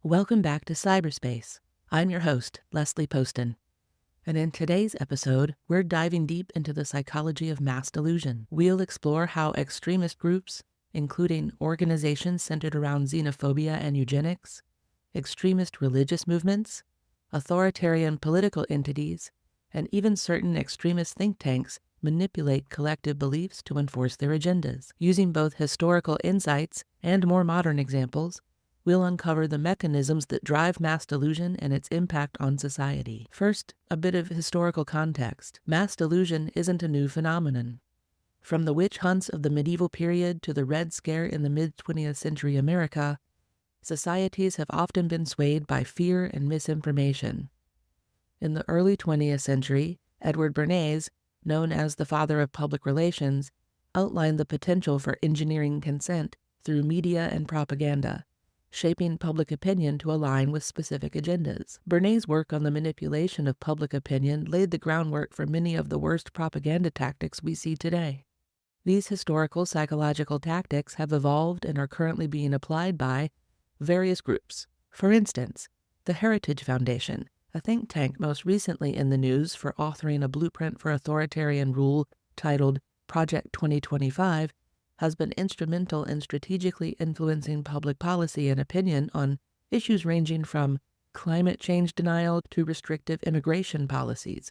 Welcome back to Cyberspace. I'm your host, Leslie Poston. And in today's episode, we're diving deep into the psychology of mass delusion. We'll explore how extremist groups, including organizations centered around xenophobia and eugenics, extremist religious movements, authoritarian political entities, and even certain extremist think tanks manipulate collective beliefs to enforce their agendas. Using both historical insights and more modern examples, we'll uncover the mechanisms that drive mass delusion and its impact on society. First, a bit of historical context. Mass delusion isn't a new phenomenon. From the witch hunts of the medieval period to the Red Scare in the mid-20th century America, societies have often been swayed by fear and misinformation. In the early 20th century, Edward Bernays, known as the father of public relations, outlined the potential for engineering consent through media and propaganda, shaping public opinion to align with specific agendas. Bernays' work on the manipulation of public opinion laid the groundwork for many of the worst propaganda tactics we see today. These historical psychological tactics have evolved and are currently being applied by various groups. For instance, the Heritage Foundation, a think tank most recently in the news for authoring a blueprint for authoritarian rule titled Project 2025, has been instrumental in strategically influencing public policy and opinion on issues ranging from climate change denial to restrictive immigration policies,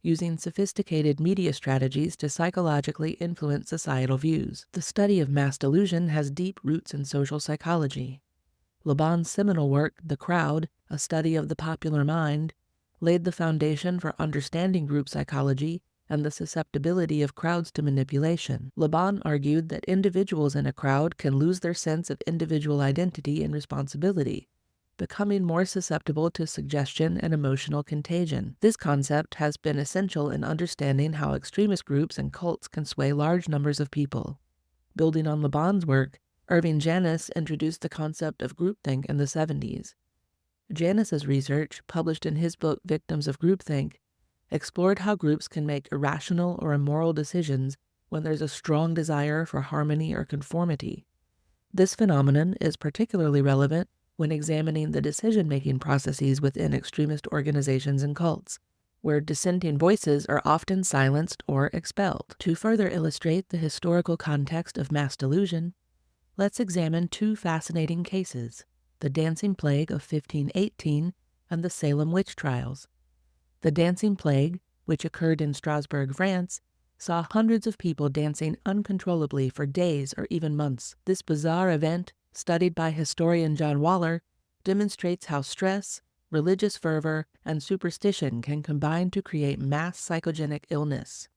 using sophisticated media strategies to psychologically influence societal views. The study of mass delusion has deep roots in social psychology. Le Bon's seminal work, The Crowd, a study of the popular mind, laid the foundation for understanding group psychology and the susceptibility of crowds to manipulation. Le Bon argued that individuals in a crowd can lose their sense of individual identity and responsibility, becoming more susceptible to suggestion and emotional contagion. This concept has been essential in understanding how extremist groups and cults can sway large numbers of people. Building on Le Bon's work, Irving Janis introduced the concept of groupthink in the 70s. Janis's research, published in his book Victims of Groupthink, explored how groups can make irrational or immoral decisions when there's a strong desire for harmony or conformity. This phenomenon is particularly relevant when examining the decision-making processes within extremist organizations and cults, where dissenting voices are often silenced or expelled. To further illustrate the historical context of mass delusion, let's examine two fascinating cases: the Dancing Plague of 1518 and the Salem witch trials. The Dancing Plague, which occurred in Strasbourg, France, saw hundreds of people dancing uncontrollably for days or even months. This bizarre event, studied by historian John Waller, demonstrates how stress, religious fervor, and superstition can combine to create mass psychogenic illness.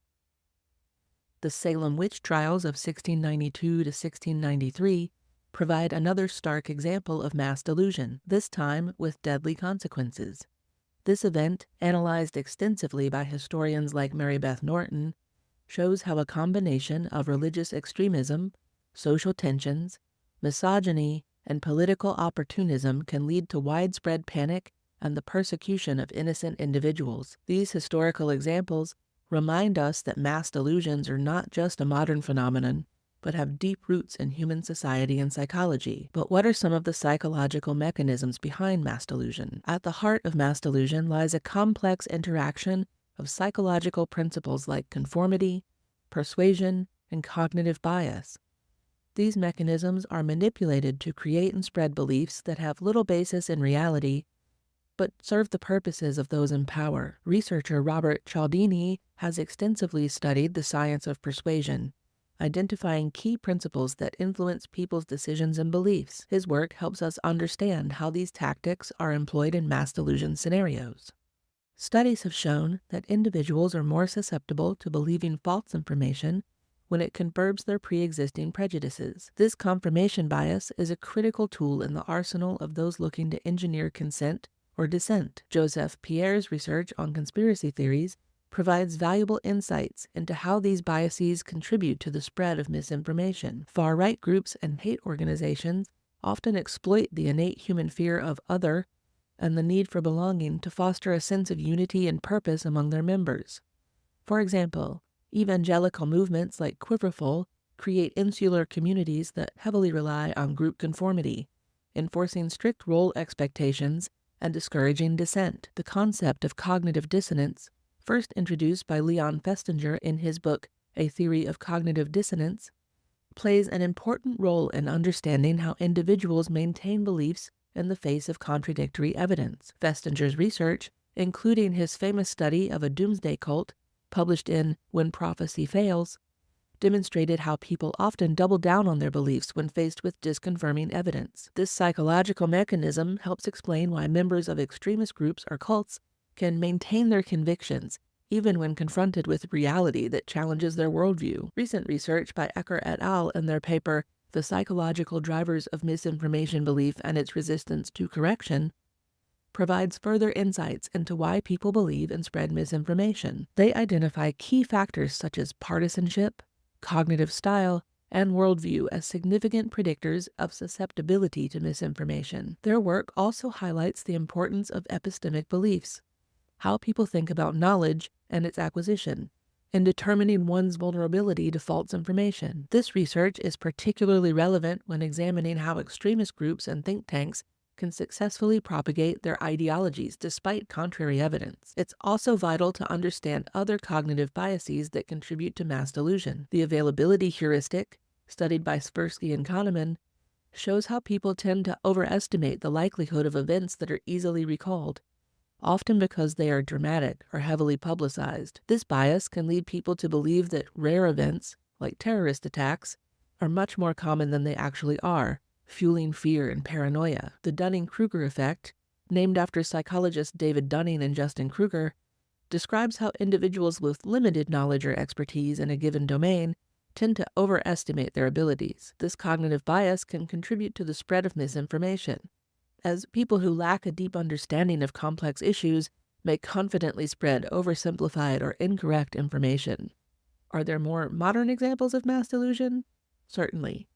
The Salem witch trials of 1692 to 1693 provide another stark example of mass delusion, this time with deadly consequences. This event, analyzed extensively by historians like Mary Beth Norton, shows how a combination of religious extremism, social tensions, misogyny, and political opportunism can lead to widespread panic and the persecution of innocent individuals. These historical examples remind us that mass delusions are not just a modern phenomenon, but have deep roots in human society and psychology. But what are some of the psychological mechanisms behind mass delusion? At the heart of mass delusion lies a complex interaction of psychological principles like conformity, persuasion, and cognitive bias. These mechanisms are manipulated to create and spread beliefs that have little basis in reality, but serve the purposes of those in power. Researcher Robert Cialdini has extensively studied the science of persuasion, identifying key principles that influence people's decisions and beliefs. His work helps us understand how these tactics are employed in mass delusion scenarios. Studies have shown that individuals are more susceptible to believing false information when it confirms their pre-existing prejudices. This confirmation bias is a critical tool in the arsenal of those looking to engineer consent or dissent. Joseph Pierre's research on conspiracy theories provides valuable insights into how these biases contribute to the spread of misinformation. Far-right groups and hate organizations often exploit the innate human fear of other and the need for belonging to foster a sense of unity and purpose among their members. For example, evangelical movements like Quiverful create insular communities that heavily rely on group conformity, enforcing strict role expectations and discouraging dissent. The concept of cognitive dissonance, first introduced by Leon Festinger in his book A Theory of Cognitive Dissonance, plays an important role in understanding how individuals maintain beliefs in the face of contradictory evidence. Festinger's research, including his famous study of a doomsday cult published in When Prophecy Fails, demonstrated how people often double down on their beliefs when faced with disconfirming evidence. This psychological mechanism helps explain why members of extremist groups or cults can maintain their convictions even when confronted with reality that challenges their worldview. Recent research by Ecker et al. In their paper, The Psychological Drivers of Misinformation Belief and Its Resistance to Correction, provides further insights into why people believe and spread misinformation. They identify key factors such as partisanship, cognitive style, and worldview as significant predictors of susceptibility to misinformation. Their work also highlights the importance of epistemic beliefs, how people think about knowledge and its acquisition, in determining one's vulnerability to false information. This research is particularly relevant when examining how extremist groups and think tanks can successfully propagate their ideologies despite contrary evidence. It's also vital to understand other cognitive biases that contribute to mass delusion. The availability heuristic, studied by Swirsky and Kahneman, shows how people tend to overestimate the likelihood of events that are easily recalled, often because they are dramatic or heavily publicized. This bias can lead people to believe that rare events, like terrorist attacks, are much more common than they actually are, fueling fear and paranoia. The Dunning-Kruger effect, named after psychologists David Dunning and Justin Kruger, describes how individuals with limited knowledge or expertise in a given domain tend to overestimate their abilities. This cognitive bias can contribute to the spread of misinformation, as people who lack a deep understanding of complex issues may confidently spread oversimplified or incorrect information. Are there more modern examples of mass delusion? Certainly.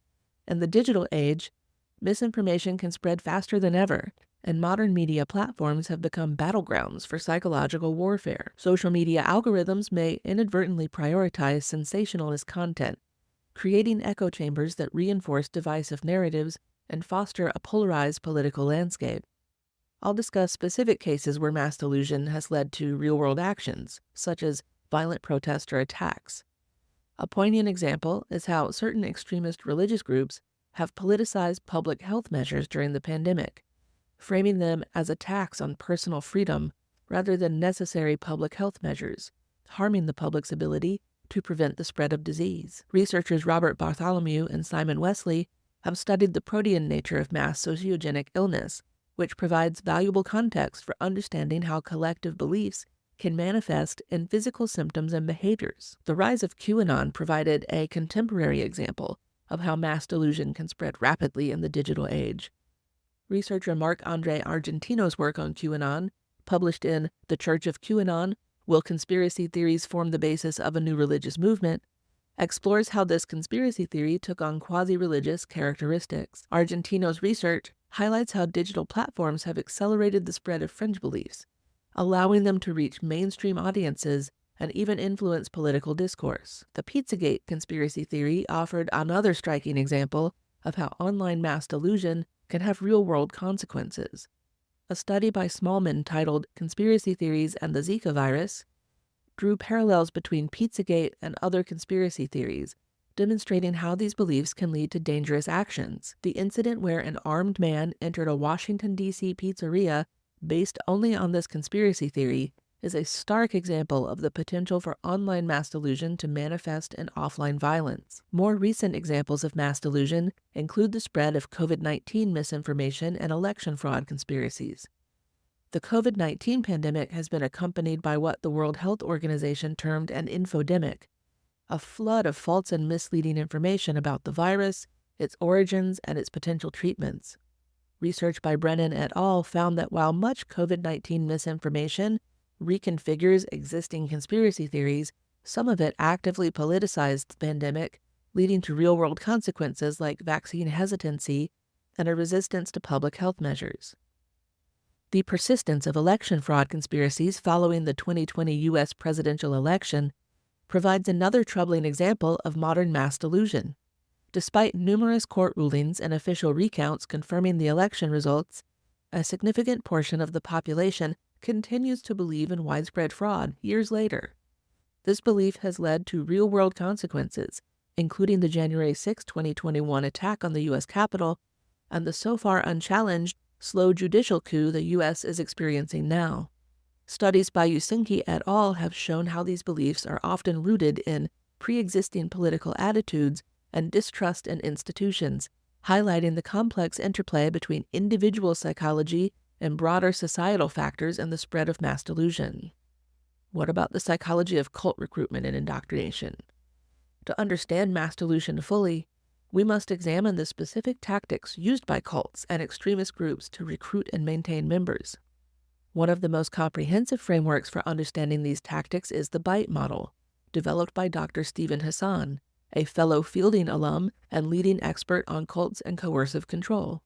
In the digital age, misinformation can spread faster than ever, and modern media platforms have become battlegrounds for psychological warfare. Social media algorithms may inadvertently prioritize sensationalist content, creating echo chambers that reinforce divisive narratives and foster a polarized political landscape. I'll discuss specific cases where mass delusion has led to real-world actions, such as violent protests or attacks. A poignant example is how certain extremist religious groups have politicized public health measures during the pandemic, framing them as attacks on personal freedom rather than necessary public health measures, harming the public's ability to prevent the spread of disease. Researchers Robert Bartholomew and Simon Wesley have studied the protean nature of mass sociogenic illness, which provides valuable context for understanding how collective beliefs can manifest in physical symptoms and behaviors. The rise of QAnon provided a contemporary example of how mass delusion can spread rapidly in the digital age. Researcher Marc-André Argentino's work on QAnon, published in The Church of QAnon, Will Conspiracy Theories Form the Basis of a New Religious Movement?, explores how this conspiracy theory took on quasi-religious characteristics. Argentino's research highlights how digital platforms have accelerated the spread of fringe beliefs, allowing them to reach mainstream audiences and even influence political discourse. The Pizzagate conspiracy theory offered another striking example of how online mass delusion can have real-world consequences. A study by Smallman titled Conspiracy Theories and the Zika Virus drew parallels between Pizzagate and other conspiracy theories, demonstrating how these beliefs can lead to dangerous actions. The incident where an armed man entered a Washington, D.C. pizzeria based only on this conspiracy theory is a stark example of the potential for online mass delusion to manifest in offline violence. More recent examples of mass delusion include the spread of COVID-19 misinformation and election fraud conspiracies. The COVID-19 pandemic has been accompanied by what the World Health Organization termed an infodemic, a flood of false and misleading information about the virus, its origins, and its potential treatments. Research by Brennan et al. Found that while much COVID-19 misinformation reconfigures existing conspiracy theories, some of it actively politicized the pandemic, leading to real-world consequences like vaccine hesitancy and a resistance to public health measures. The persistence of election fraud conspiracies following the 2020 U.S. presidential election provides another troubling example of modern mass delusion. Despite numerous court rulings and official recounts confirming the election results, a significant portion of the population continues to believe in widespread fraud years later. This belief has led to real-world consequences, including the January 6, 2021 attack on the U.S. Capitol and the so far unchallenged slow judicial coup the U.S. is experiencing now. Studies by Yusinki et al. Have shown how these beliefs are often rooted in pre-existing political attitudes and distrust in institutions, highlighting the complex interplay between individual psychology and broader societal factors in the spread of mass delusion. What about the psychology of cult recruitment and indoctrination? To understand mass delusion fully, we must examine the specific tactics used by cults and extremist groups to recruit and maintain members. One of the most comprehensive frameworks for understanding these tactics is the BITE model, developed by Dr. Stephen Hassan, a fellow Fielding alum and leading expert on cults and coercive control.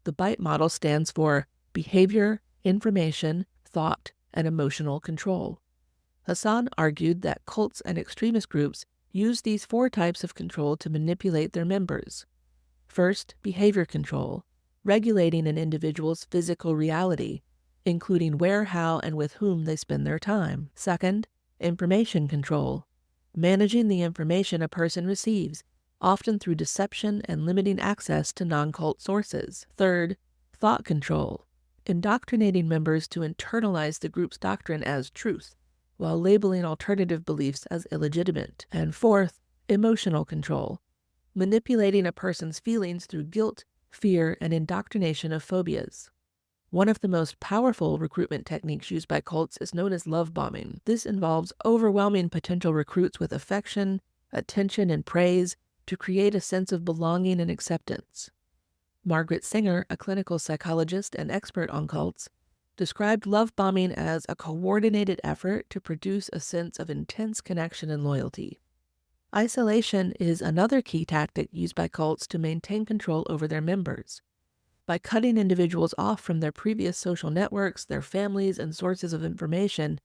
The BITE model stands for Behavior, Information, Thought, and Emotional Control. Hassan argued that cults and extremist groups use these four types of control to manipulate their members. First, behavior control, regulating an individual's physical reality, including where, how, and with whom they spend their time. Second, information control, managing the information a person receives, often through deception and limiting access to non-cult sources. Third, thought control, indoctrinating members to internalize the group's doctrine as truth, while labeling alternative beliefs as illegitimate. And fourth, emotional control, manipulating a person's feelings through guilt, fear, and indoctrination of phobias. One of the most powerful recruitment techniques used by cults is known as love bombing. This involves overwhelming potential recruits with affection, attention, and praise to create a sense of belonging and acceptance. Margaret Singer, a clinical psychologist and expert on cults, described love bombing as a coordinated effort to produce a sense of intense connection and loyalty. Isolation is another key tactic used by cults to maintain control over their members. By cutting individuals off from their previous social networks, their families, and sources of information,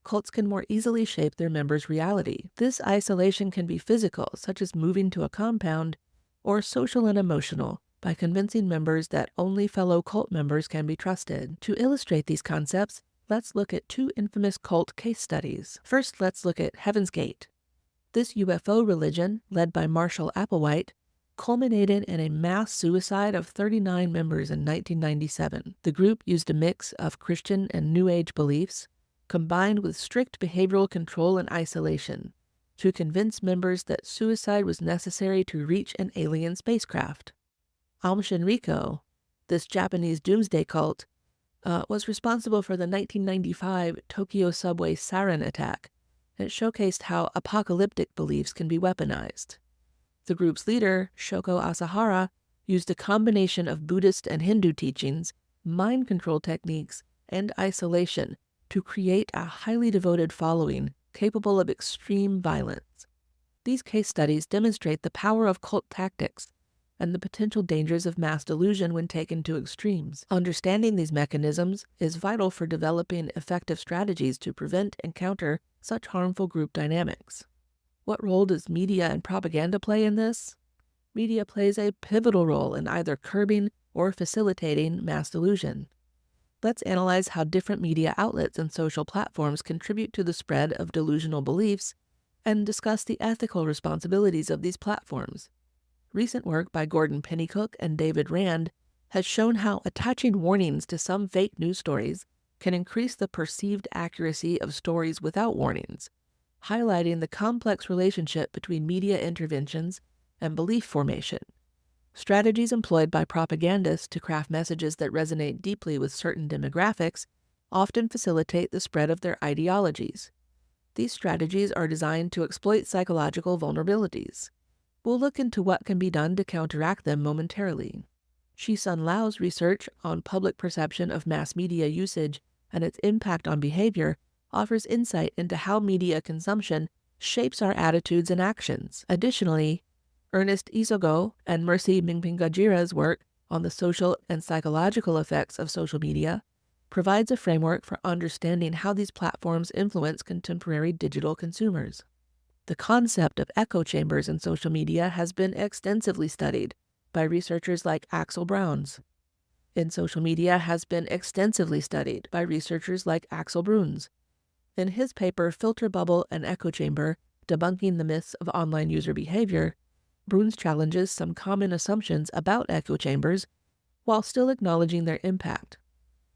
cults can more easily shape their members' reality. This isolation can be physical, such as moving to a compound, or social and emotional, by convincing members that only fellow cult members can be trusted. To illustrate these concepts, let's look at two infamous cult case studies. First, let's look at Heaven's Gate. This UFO religion, led by Marshall Applewhite, culminated in a mass suicide of 39 members in 1997. The group used a mix of Christian and New Age beliefs, combined with strict behavioral control and isolation, to convince members that suicide was necessary to reach an alien spacecraft. Aum Shinrikyo, this Japanese doomsday cult, was responsible for the 1995 Tokyo subway sarin attack. It showcased how apocalyptic beliefs can be weaponized. The group's leader, Shoko Asahara, used a combination of Buddhist and Hindu teachings, mind control techniques, and isolation to create a highly devoted following capable of extreme violence. These case studies demonstrate the power of cult tactics and the potential dangers of mass delusion when taken to extremes. Understanding these mechanisms is vital for developing effective strategies to prevent and counter such harmful group dynamics. What role does media and propaganda play in this? Media plays a pivotal role in either curbing or facilitating mass delusion. Let's analyze how different media outlets and social platforms contribute to the spread of delusional beliefs and discuss the ethical responsibilities of these platforms. Recent work by Gordon Pennycook and David Rand has shown how attaching warnings to some fake news stories can increase the perceived accuracy of stories without warnings, highlighting the complex relationship between media interventions and belief formation. Strategies employed by propagandists to craft messages that resonate deeply with certain demographics often facilitate the spread of their ideologies. These strategies are designed to exploit psychological vulnerabilities. We'll look into what can be done to counteract them momentarily. Shi-Sun Lao's research on public perception of mass media usage and its impact on behavior offers insight into how media consumption shapes our attitudes and actions. Additionally, Ernest Isogo and Mercy Mingpingajira's work on the social and psychological effects of social media provides a framework for understanding how these platforms influence contemporary digital consumers. The concept of echo chambers in social media has been extensively studied by researchers like Axel Browns. In social media has been extensively studied by researchers like Axel Bruns. In his paper Filter Bubble and Echo Chamber, Debunking the Myths of Online User Behavior, Bruns challenges some common assumptions about echo chambers while still acknowledging their impact.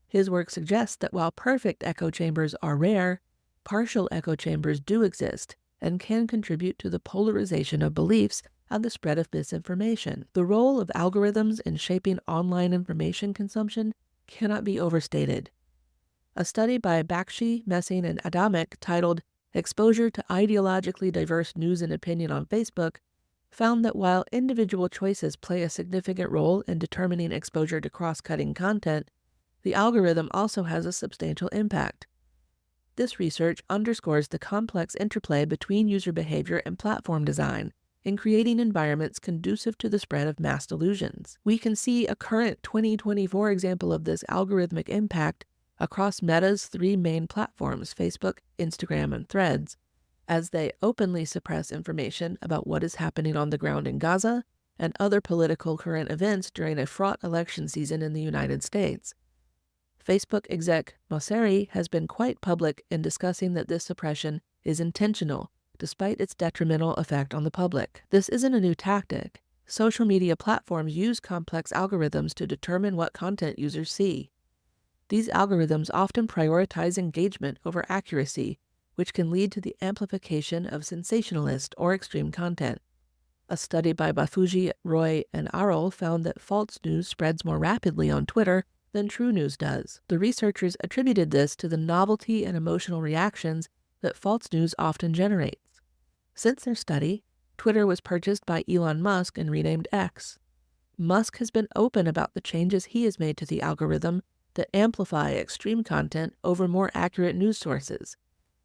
His work suggests that while perfect echo chambers are rare, partial echo chambers do exist and can contribute to the polarization of beliefs and the spread of misinformation. The role of algorithms in shaping online information consumption cannot be overstated. A study by Bakshi, Messing, and Adamek titled Exposure to Ideologically Diverse News and Opinion on Facebook found that while individual choices play a significant role in determining exposure to cross-cutting content, the algorithm also has a substantial impact. This research underscores the complex interplay between user behavior and platform design in creating environments conducive to the spread of mass delusions. We can see a current 2024 example of this algorithmic impact across Meta's three main platforms, Facebook, Instagram, and Threads, as they openly suppress information about what is happening on the ground in Gaza and other political current events during a fraught election season in the United States. Facebook exec Mosseri has been quite public in discussing that this suppression is intentional, despite its detrimental effect on the public. This isn't a new tactic. Social media platforms use complex algorithms to determine what content users see. These algorithms often prioritize engagement over accuracy, which can lead to the amplification of sensationalist or extreme content. A study by Bafuji, Roy, and Arol found that false news spreads more rapidly on Twitter than true news does. The researchers attributed this to the novelty and emotional reactions that false news often generates. Since their study, Twitter was purchased by Elon Musk and renamed X. Musk has been open about the changes he has made to the algorithm that amplify extreme content over more accurate news sources,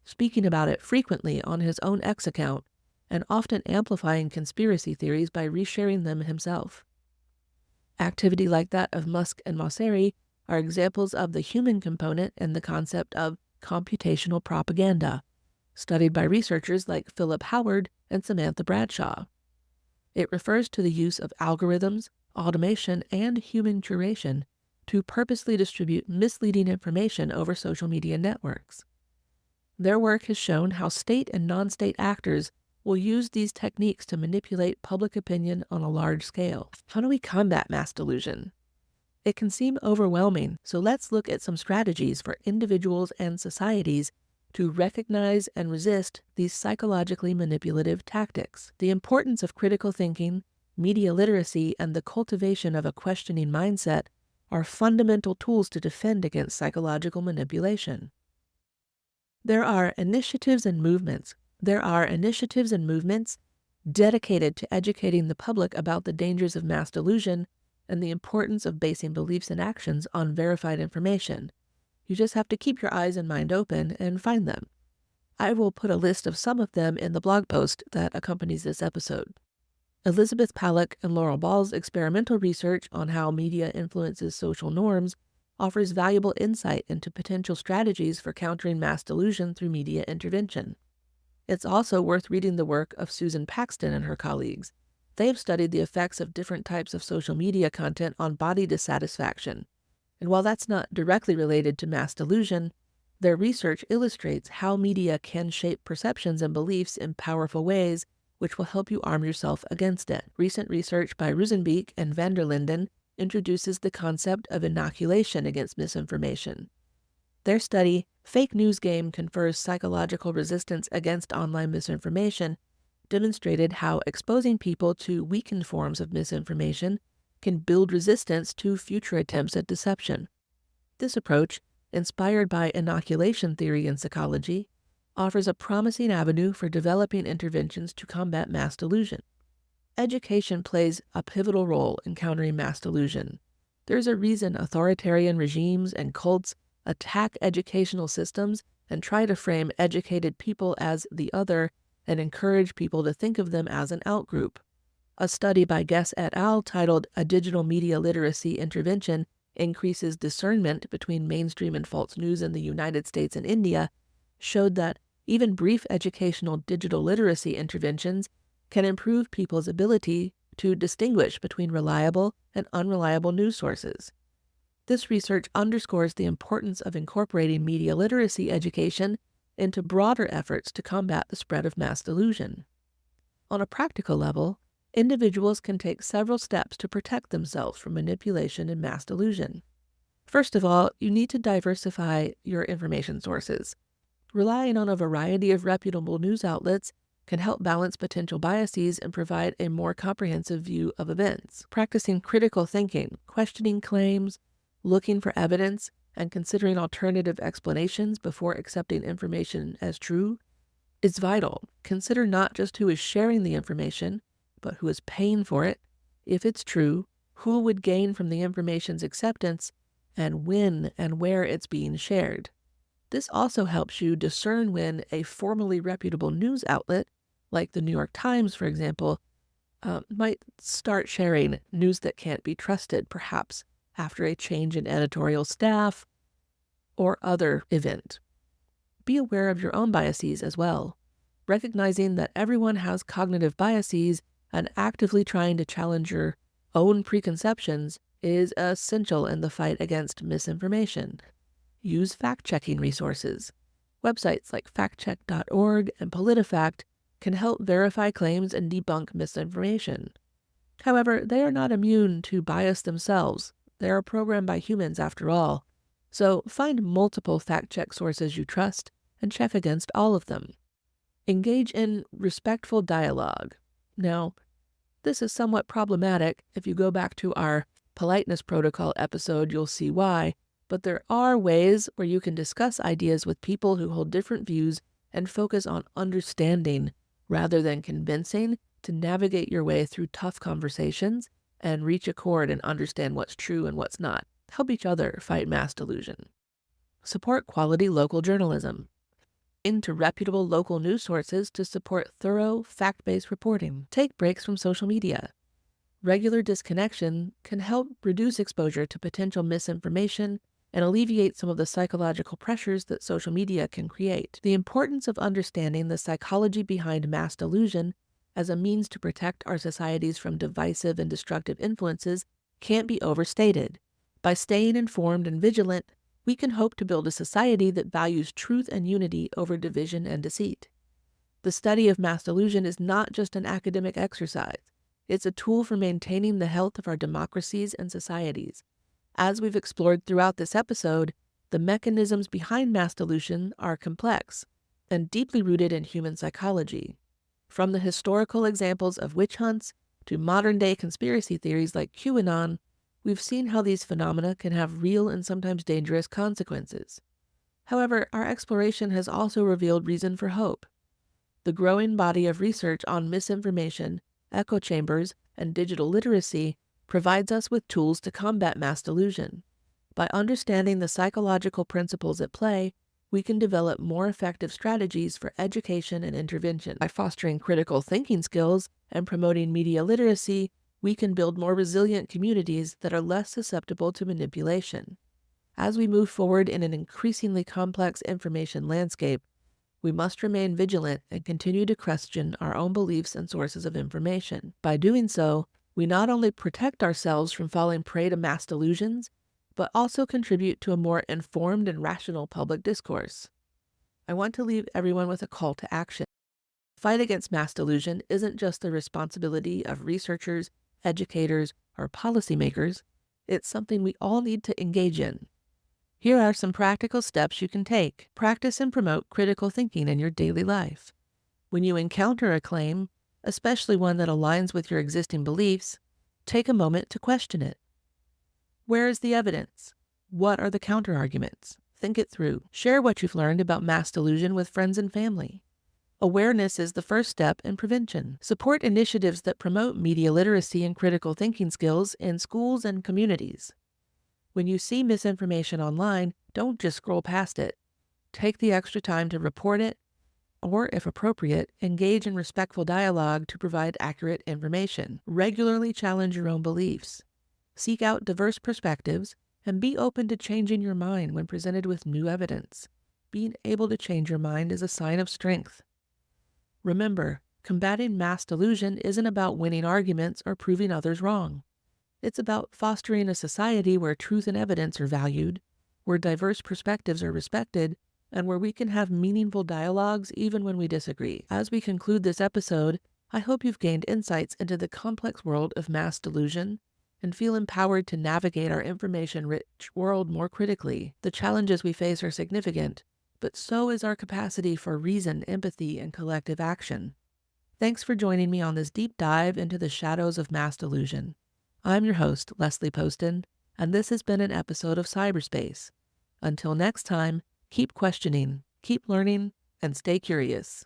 speaking about it frequently on his own X account, and often amplifying conspiracy theories by resharing them himself. Activity like that of Musk and Mosseri are examples of the human component in the concept of computational propaganda, studied by researchers like Philip Howard and Samantha Bradshaw. It refers to the use of algorithms, automation, and human curation to purposely distribute misleading information over social media networks. Their work has shown how state and non-state actors will use these techniques to manipulate public opinion on a large scale. How do we combat mass delusion? It can seem overwhelming, so let's look at some strategies for individuals and societies to recognize and resist these psychologically manipulative tactics. The importance of critical thinking, media literacy, and the cultivation of a questioning mindset are fundamental tools to defend against psychological manipulation. There are initiatives and movements dedicated to educating the public about the dangers of mass delusion and the importance of basing beliefs and actions on verified information. You just have to keep your eyes and mind open and find them. I will put a list of some of them in the blog post that accompanies this episode. Elizabeth Palak and Laurel Ball's experimental research on how media influences social norms offers valuable insight into potential strategies for countering mass delusion through media intervention. It's also worth reading the work of Susan Paxton and her colleagues. They have studied the effects of different types of social media content on body dissatisfaction. And while that's not directly related to mass delusion, their research illustrates how media can shape perceptions and beliefs in powerful ways, which will help you arm yourself against it. Recent research by Ruzenbeek and van der Linden introduces the concept of inoculation against misinformation. Their study, Fake News Game Confers Psychological Resistance Against Online Misinformation, demonstrated how exposing people to weakened forms of misinformation can build resistance to future attempts at deception. This approach, inspired by inoculation theory in psychology, offers a promising avenue for developing interventions to combat mass delusion. Education plays a pivotal role in countering mass delusion. There's a reason authoritarian regimes and cults attack educational systems and try to frame educated people as the other and encourage people to think of them as an outgroup. A study by Guess et al. Titled A Digital Media Literacy Intervention Increases Discernment Between Mainstream and False News in the United States and India showed that Even brief educational digital literacy interventions can improve people's ability to distinguish between reliable and unreliable news sources. This research underscores the importance of incorporating media literacy education into broader efforts to combat the spread of mass delusion. On a practical level, individuals can take several steps to protect themselves from manipulation and mass delusion. First of all, you need to diversify your information sources. Relying on a variety of reputable news outlets can help balance potential biases and provide a more comprehensive view of events. Practicing critical thinking, questioning claims, looking for evidence, and considering alternative explanations before accepting information as true is vital. Consider not just who is sharing the information, but who is paying for it, if it's true, who would gain from the information's acceptance, and when and where it's being shared. This also helps you discern when a formally reputable news outlet, like the New York Times, for example, might start sharing news that can't be trusted, perhaps after a change in editorial staff or other event. Be aware of your own biases as well. Recognizing that everyone has cognitive biases and actively trying to challenge your own preconceptions is essential in the fight against misinformation. Use fact-checking resources. Websites like factcheck.org and PolitiFact can help verify claims and debunk misinformation. However, they are not immune to bias themselves. They are programmed by humans after all. So find multiple fact-check sources you trust and check against all of them. Engage in respectful dialogue. Now, this is somewhat problematic. If you go back to our politeness protocol episode, you'll see why. But there are ways where you can discuss ideas with people who hold different views and focus on understanding rather than convincing to navigate your way through tough conversations and reach accord and understand what's true and what's not. Help each other fight mass delusion. Support quality local journalism. Into reputable local news sources to support thorough, fact-based reporting. Take breaks from social media. Regular disconnection can help reduce exposure to potential misinformation and alleviate some of the psychological pressures that social media can create. The importance of understanding the psychology behind mass delusion as a means to protect our societies from divisive and destructive influences can't be overstated. By staying informed and vigilant, we can hope to build a society that values truth and unity over division and deceit. The study of mass delusion is not just an academic exercise. It's a tool for maintaining the health of our democracies and societies. As we've explored throughout this episode, the mechanisms behind mass delusion are complex and deeply rooted in human psychology. From the historical examples of witch hunts to modern-day conspiracy theories like QAnon, we've seen how these phenomena can have real and sometimes dangerous consequences. However, our exploration has also revealed reason for hope. The growing body of research on misinformation, echo chambers, and digital literacy provides us with tools to combat mass delusion. By understanding the psychological principles at play, we can develop more effective strategies for education and intervention. By fostering critical thinking skills and promoting media literacy, we can build more resilient communities that are less susceptible to manipulation. As we move forward in an increasingly complex information landscape, we must remain vigilant and continue to question our own beliefs and sources of information. By doing so, we not only protect ourselves from falling prey to mass delusions, but also contribute to a more informed and rational public discourse. I want to leave everyone with a call to action. The fight against mass delusion isn't just the responsibility of researchers, educators, or policymakers. It's something we all need to engage in. Here are some practical steps you can take. Practice and promote critical thinking in your daily life. When you encounter a claim, especially one that aligns with your existing beliefs, take a moment to question it. Where is the evidence? What are the counterarguments? Think it through. Share what you've learned about mass delusion with friends and family. Awareness is the first step in prevention. Support initiatives that promote media literacy and critical thinking skills in schools and communities. When you see misinformation online, don't just scroll past it. Take the extra time to report it, or, if appropriate, engage in respectful dialogue to provide accurate information. Regularly challenge your own beliefs. Seek out diverse perspectives and be open to changing your mind when presented with new evidence. being able to change your mind is a sign of strength. Remember, combating mass delusion isn't about winning arguments or proving others wrong. It's about fostering a society where truth and evidence are valued, where diverse perspectives are respected, and where we can have meaningful dialogues even when we disagree. As we conclude this episode, I hope you've gained insights into the complex world of mass delusion and feel empowered to navigate our information-rich world more critically. The challenges we face are significant, but so is our capacity for reason, empathy, and collective action. Thanks for joining me on this deep dive into the shadows of mass delusion. I'm your host, Leslie Poston, and this has been an episode of PsyberSpace. Until next time, keep questioning, keep learning, and stay curious.